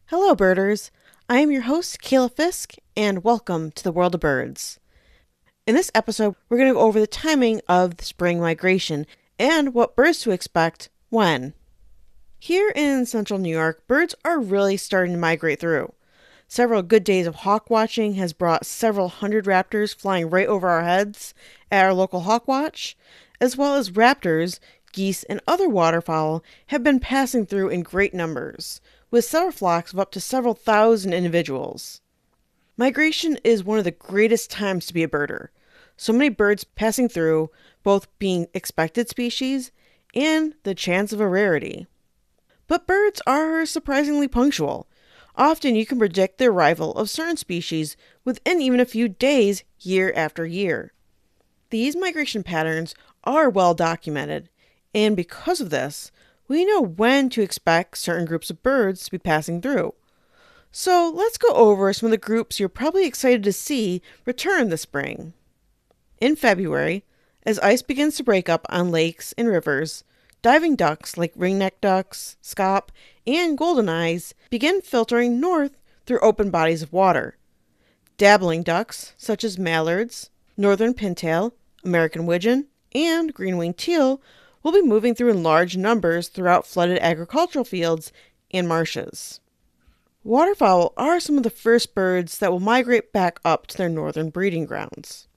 Hello, birders. I am your host, Kayla Fisk, and welcome to the world of birds. In this episode, we're going to go over the timing of the spring migration and what birds to expect when. Here in central New York, birds are really starting to migrate through. Several good days of hawk watching has brought several hundred raptors flying right over our heads at our local hawk watch, as well as raptors, geese, and other waterfowl have been passing through in great numbers, with several flocks of up to several thousand individuals. Migration is one of the greatest times to be a birder. So many birds passing through, both being expected species and the chance of a rarity. But birds are surprisingly punctual. Often you can predict the arrival of certain species within even a few days, year after year. These migration patterns are well documented, and because of this, we know when to expect certain groups of birds to be passing through. So let's go over some of the groups you're probably excited to see return this spring. In February, as ice begins to break up on lakes and rivers, diving ducks like ringneck ducks, scaup, and goldeneyes begin filtering north through open bodies of water. Dabbling ducks, such as mallards, northern pintail, American widgeon, and green-winged teal, will be moving through in large numbers throughout flooded agricultural fields and marshes. Waterfowl are some of the first birds that will migrate back up to their northern breeding grounds.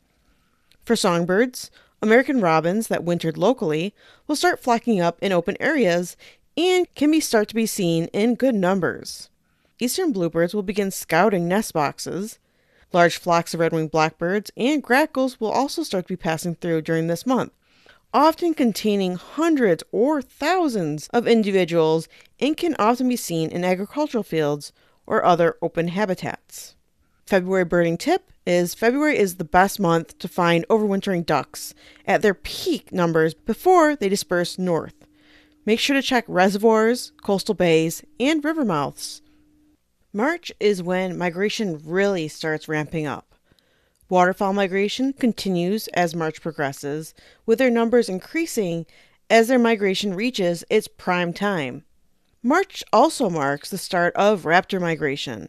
For songbirds, American robins that wintered locally will start flocking up in open areas and can start to be seen in good numbers. Eastern bluebirds will begin scouting nest boxes. Large flocks of red-winged blackbirds and grackles will also start to be passing through during this month, often containing hundreds or thousands of individuals and can often be seen in agricultural fields or other open habitats. February birding tip is February is the best month to find overwintering ducks at their peak numbers before they disperse north. Make sure to check reservoirs, coastal bays, and river mouths. March is when migration really starts ramping up. Waterfowl migration continues as March progresses, with their numbers increasing as their migration reaches its prime time. March also marks the start of raptor migration.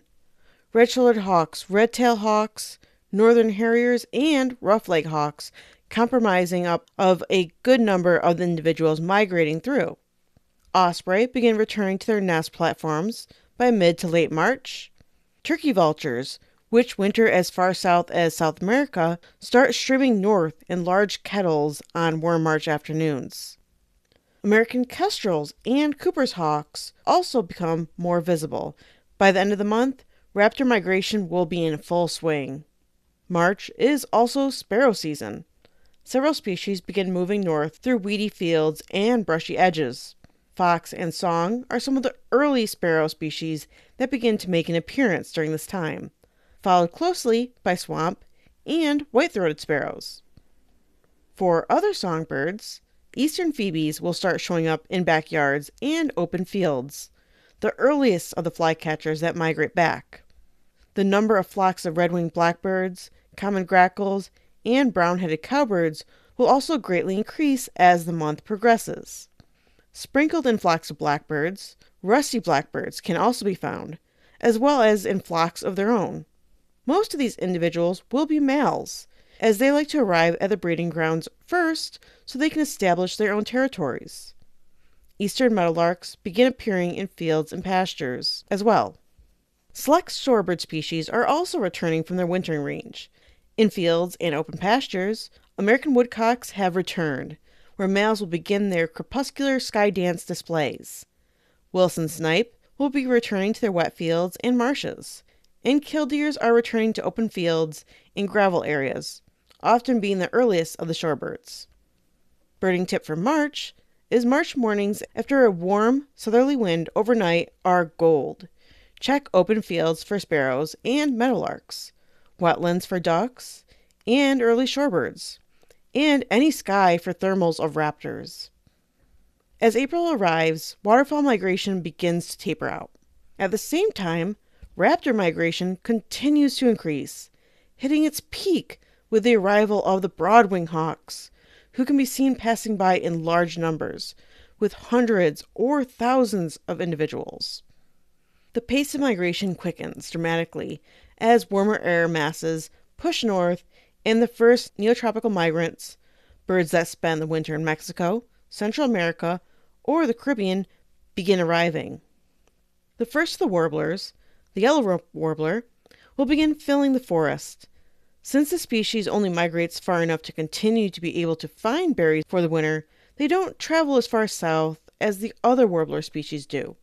Red-shouldered hawks, red-tailed hawks, northern harriers, and rough-leg hawks comprising up of a good number of the individuals migrating through. Osprey begin returning to their nest platforms by mid to late March. Turkey vultures, which winter as far south as South America, start streaming north in large kettles on warm March afternoons. American kestrels and Cooper's hawks also become more visible. By the end of the month, raptor migration will be in full swing. March is also sparrow season. Several species begin moving north through weedy fields and brushy edges. Fox and song are some of the early sparrow species that begin to make an appearance during this time, followed closely by swamp and white-throated sparrows. For other songbirds, eastern phoebes will start showing up in backyards and open fields, the earliest of the flycatchers that migrate back. The number of flocks of red-winged blackbirds, common grackles, and brown-headed cowbirds will also greatly increase as the month progresses. Sprinkled in flocks of blackbirds, rusty blackbirds can also be found, as well as in flocks of their own. Most of these individuals will be males, as they like to arrive at the breeding grounds first so they can establish their own territories. Eastern meadowlarks begin appearing in fields and pastures as well. Select shorebird species are also returning from their wintering range. In fields and open pastures, American woodcocks have returned, where males will begin their crepuscular sky dance displays. Wilson snipe will be returning to their wet fields and marshes, and killdeers are returning to open fields and gravel areas, often being the earliest of the shorebirds. Birding tip for March is March mornings after a warm southerly wind overnight are gold. Check open fields for sparrows and meadowlarks, wetlands for ducks and early shorebirds, and any sky for thermals of raptors. As April arrives, waterfowl migration begins to taper out. At the same time, raptor migration continues to increase, hitting its peak with the arrival of the broad-winged hawks, who can be seen passing by in large numbers, with hundreds or thousands of individuals. The pace of migration quickens dramatically as warmer air masses push north and the first neotropical migrants, birds that spend the winter in Mexico, Central America, or the Caribbean, begin arriving. The first of the warblers, the yellow warbler, will begin filling the forest. Since the species only migrates far enough to continue to be able to find berries for the winter, they don't travel as far south as the other warbler species do.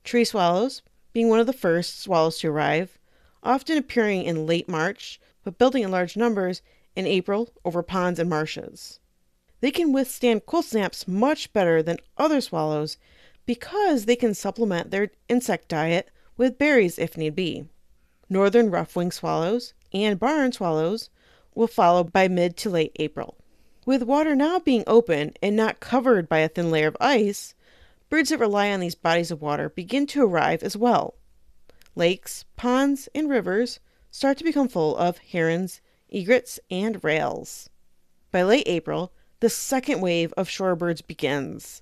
Tree swallows, being one of the first swallows to arrive, often appearing in late March, but building in large numbers in April over ponds and marshes. They can withstand cold snaps much better than other swallows because they can supplement their insect diet with berries if need be. Northern rough-winged swallows and barn swallows will follow by mid to late April. With water now being open and not covered by a thin layer of ice, birds that rely on these bodies of water begin to arrive as well. Lakes, ponds, and rivers start to become full of herons, egrets, and rails. By late April, the second wave of shorebirds begins,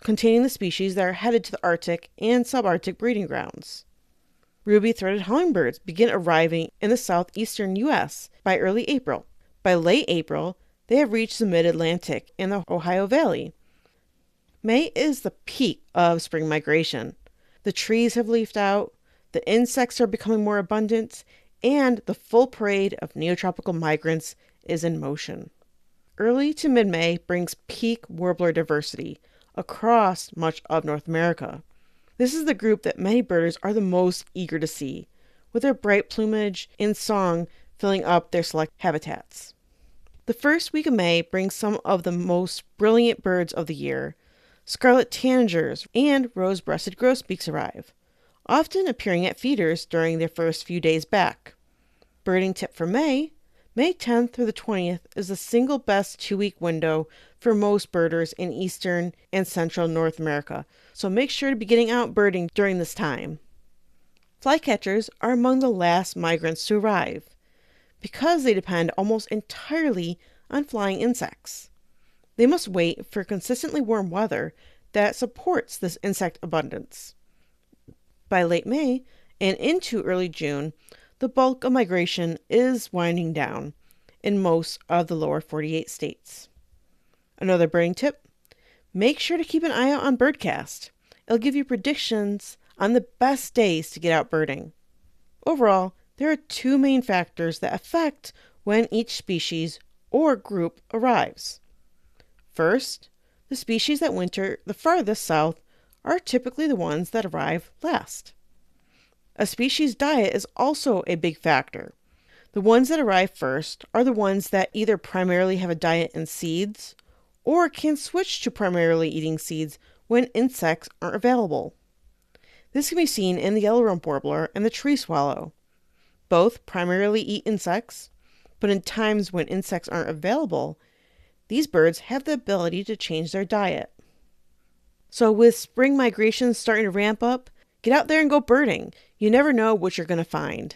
containing the species that are headed to the Arctic and subarctic breeding grounds. Ruby-throated hummingbirds begin arriving in the southeastern U.S. by early April. By late April, they have reached the mid-Atlantic and the Ohio Valley. May is the peak of spring migration. The trees have leafed out, the insects are becoming more abundant, and the full parade of neotropical migrants is in motion. Early to mid-May brings peak warbler diversity across much of North America. This is the group that many birders are the most eager to see, with their bright plumage and song filling up their select habitats. The first week of May brings some of the most brilliant birds of the year. Scarlet tanagers and rose-breasted grosbeaks arrive, often appearing at feeders during their first few days back. Birding tip for May 10th through the 20th is the single best 2-week window for most birders in eastern and central North America, so make sure to be getting out birding during this time. Flycatchers are among the last migrants to arrive, because they depend almost entirely on flying insects. They must wait for consistently warm weather that supports this insect abundance. By late May and into early June, the bulk of migration is winding down in most of the lower 48 states. Another birding tip: make sure to keep an eye out on Birdcast. It'll give you predictions on the best days to get out birding. Overall, there are two main factors that affect when each species or group arrives. First, the species that winter the farthest south are typically the ones that arrive last. A species' diet is also a big factor. The ones that arrive first are the ones that either primarily have a diet in seeds or can switch to primarily eating seeds when insects aren't available. This can be seen in the yellow-rumped warbler and the tree swallow. Both primarily eat insects, but in times when insects aren't available, these birds have the ability to change their diet. So with spring migration starting to ramp up, get out there and go birding. You never know what you're going to find.